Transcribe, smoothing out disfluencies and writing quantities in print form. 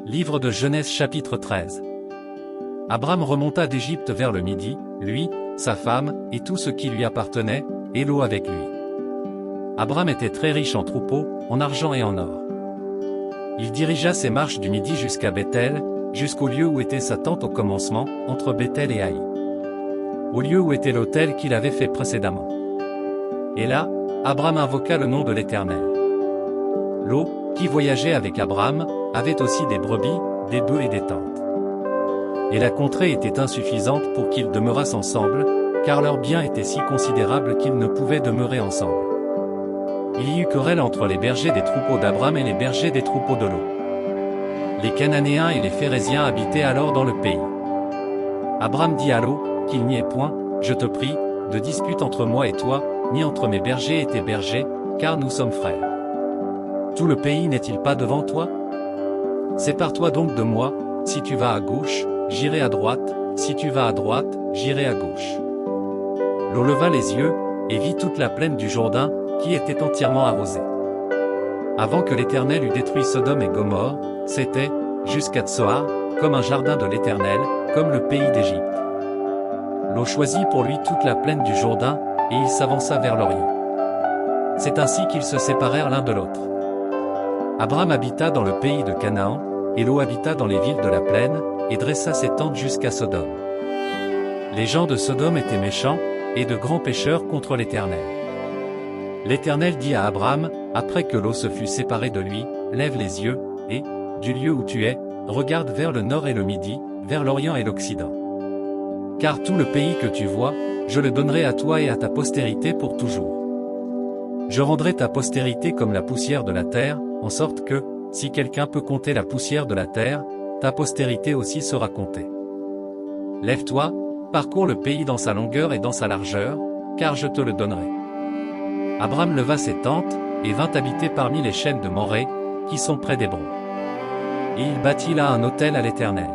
Livre de Genèse chapitre 13. Abram remonta d'Égypte vers le midi, lui, sa femme, et tout ce qui lui appartenait, et Lot avec lui. Abram était très riche en troupeaux, en argent et en or. Il dirigea ses marches du midi jusqu'à Béthel, jusqu'au lieu où était sa tente au commencement, entre Béthel et Haï. Au lieu où était l'autel qu'il avait fait précédemment. Et là, Abram invoqua le nom de l'Éternel. Lot, qui voyageait avec Abram, avait aussi des brebis, des bœufs et des tentes. Et la contrée était insuffisante pour qu'ils demeurassent ensemble, car leurs biens étaient si considérables qu'ils ne pouvaient demeurer ensemble. Il y eut querelle entre les bergers des troupeaux d'Abram et les bergers des troupeaux de Lot. Les Cananéens et les Phéréziens habitaient alors dans le pays. Abram dit à Lot, qu'il n'y ait point, je te prie, de dispute entre moi et toi, ni entre mes bergers et tes bergers, car nous sommes frères. Tout le pays n'est-il pas devant toi? Sépare-toi donc de moi, si tu vas à gauche, j'irai à droite, si tu vas à droite, j'irai à gauche. Lot leva les yeux, et vit toute la plaine du Jourdain, qui était entièrement arrosée. Avant que l'Éternel eût détruit Sodome et Gomorrhe, c'était, jusqu'à Tsoar, comme un jardin de l'Éternel, comme le pays d'Égypte. Lot choisit pour lui toute la plaine du Jourdain, et il s'avança vers l'Orient. C'est ainsi qu'ils se séparèrent l'un de l'autre. Abram habita dans le pays de Canaan, et Lot habita dans les villes de la plaine, et dressa ses tentes jusqu'à Sodome. Les gens de Sodome étaient méchants, et de grands pécheurs contre l'Éternel. L'Éternel dit à Abram, après que Lot se fut séparé de lui, lève les yeux, et, du lieu où tu es, regarde vers le nord et le midi, vers l'Orient et l'Occident. Car tout le pays que tu vois, je le donnerai à toi et à ta postérité pour toujours. Je rendrai ta postérité comme la poussière de la terre, en sorte que, si quelqu'un peut compter la poussière de la terre, ta postérité aussi sera comptée. Lève-toi, parcours le pays dans sa longueur et dans sa largeur, car je te le donnerai. Abram leva ses tentes, et vint habiter parmi les chênes de Morée, qui sont près d'Hébron. Et il bâtit là un autel à l'Éternel.